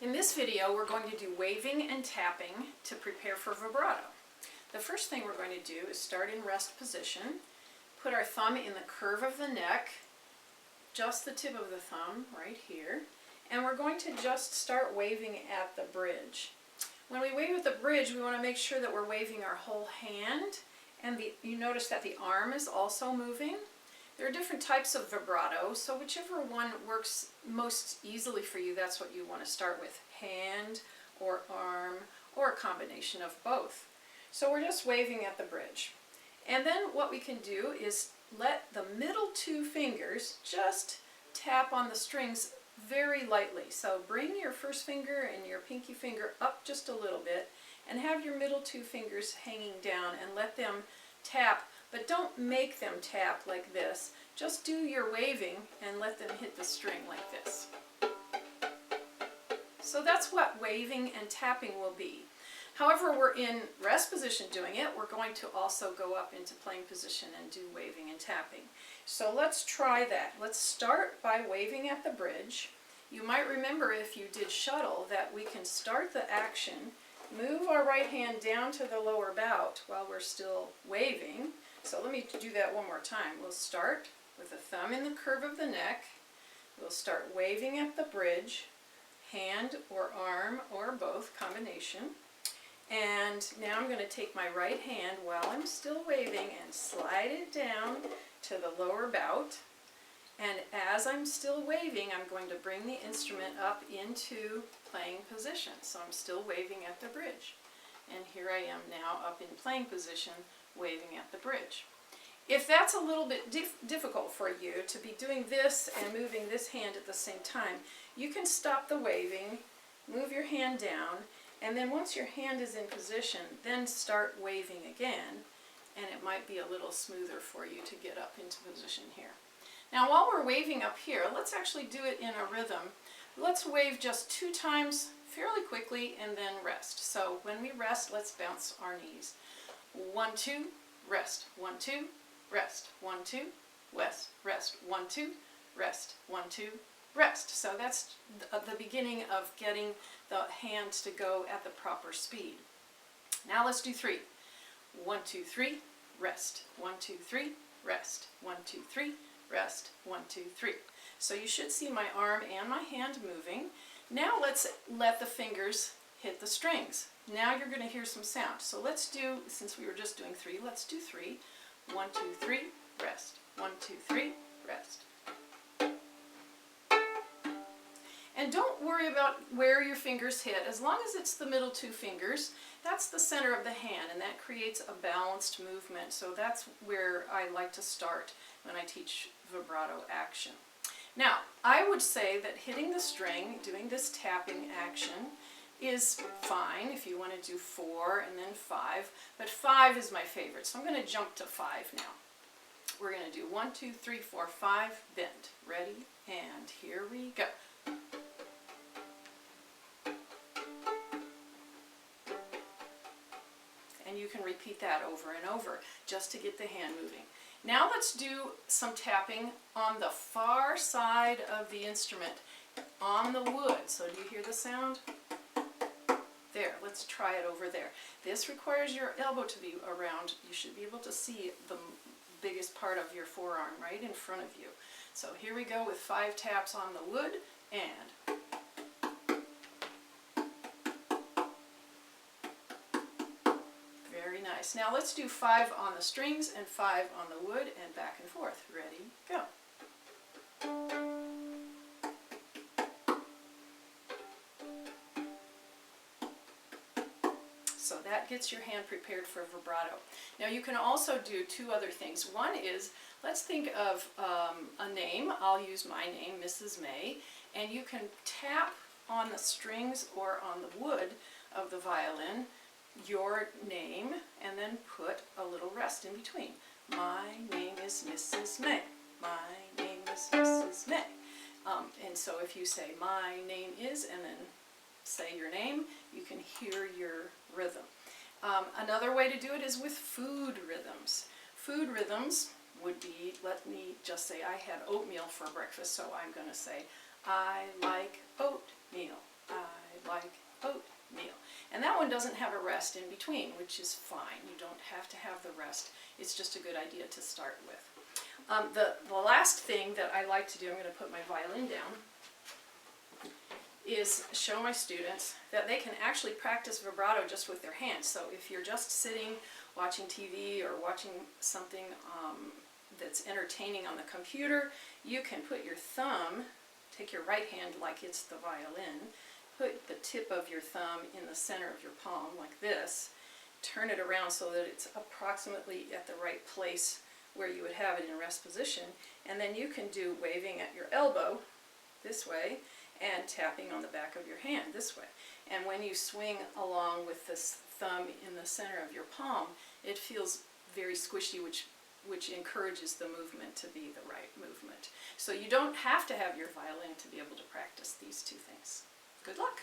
In this video, we're going to do waving and tapping to prepare for vibrato. The first thing we're going to do is start in rest position, put our thumb in the curve of the neck, just the tip of the thumb right here, and we're going to just start waving at the bridge. When we wave at the bridge, we want to make sure that we're waving our whole hand, and you notice that the arm is also moving. There are different types of vibrato, so whichever one works most easily for you, that's what you want to start with. Hand or arm or a combination of both. So we're just waving at the bridge. And then what we can do is let the middle two fingers just tap on the strings very lightly. So bring your first finger and your pinky finger up just a little bit and have your middle two fingers hanging down and let them tap. But don't make them tap like this. Just do your waving and let them hit the string like this. So that's what waving and tapping will be. However, we're in rest position doing it. We're going to also go up into playing position and do waving and tapping. So let's try that. Let's start by waving at the bridge. You might remember if you did shuttle that we can start the action, move our right hand down to the lower bout while we're still waving. So let me do that one more time. We'll start with the thumb in the curve of the neck. We'll start waving at the bridge, hand or arm or both, combination. And now I'm going to take my right hand while I'm still waving and slide it down to the lower bout. And as I'm still waving, I'm going to bring the instrument up into playing position. So I'm still waving at the bridge. And here I am now up in playing position, waving at the bridge. If that's a little bit difficult for you to be doing this and moving this hand at the same time, you can stop the waving, move your hand down, and then once your hand is in position, then start waving again, and it might be a little smoother for you to get up into position here. Now while we're waving up here, let's actually do it in a rhythm. Let's wave just 2 times fairly quickly and then rest. So when we rest, let's bounce our knees. 1, 2, rest. 1, 2, rest. 1, 2, rest. Rest. 1, 2, rest. 1, 2, rest. So that's the beginning of getting the hands to go at the proper speed. Now let's do 3. 1, 2, 3, rest. 1, 2, 3, rest. 1, 2, 3, rest. 1, 2, 3. So you should see my arm and my hand moving. Now let's let the fingers hit the strings. Now you're going to hear some sound. So let's do, since we were just doing 3, let's do 3. 1, 2, 3, rest. 1, 2, 3, rest. And don't worry about where your fingers hit. As long as it's the middle 2 fingers, that's the center of the hand, and that creates a balanced movement. So that's where I like to start when I teach vibrato action. Now, I would say that hitting the string, doing this tapping action, is fine if you want to do 4 and then 5, but 5 is my favorite. So I'm going to jump to 5 now. We're going to do 1, 2, 3, 4, 5, bend. Ready? And here we go. And you can repeat that over and over just to get the hand moving. Now let's do some tapping on the far side of the instrument, on the wood. So do you hear the sound? There, let's try it over there. This requires your elbow to be around. You should be able to see the biggest part of your forearm right in front of you. So here we go with 5 taps on the wood, and very nice. Now let's do 5 on the strings and 5 on the wood, and back and forth. Ready, go. So that gets your hand prepared for vibrato. Now you can also do 2 other things. One is, let's think of a name. I'll use my name, Mrs. May, and you can tap on the strings or on the wood of the violin your name and then put a little rest in between. My name is Mrs. May. My name is Mrs. May. And so if you say my name is and then say your name, you can hear your rhythm. Another way to do it is with food rhythms. Food rhythms would be, let me just say I had oatmeal for breakfast, so I'm going to say, I like oatmeal. I like oatmeal. And that one doesn't have a rest in between, which is fine. You don't have to have the rest. It's just a good idea to start with. The last thing that I like to do, I'm going to put my violin down, is show my students that they can actually practice vibrato just with their hands. So if you're just sitting watching TV or watching something that's entertaining on the computer, you can put your thumb, take your right hand like it's the violin, put the tip of your thumb in the center of your palm like this, turn it around so that it's approximately at the right place where you would have it in rest position, and then you can do waving at your elbow this way and tapping on the back of your hand this way. And when you swing along with this thumb in the center of your palm, it feels very squishy, which encourages the movement to be the right movement. So you don't have to have your violin to be able to practice these two things. Good luck!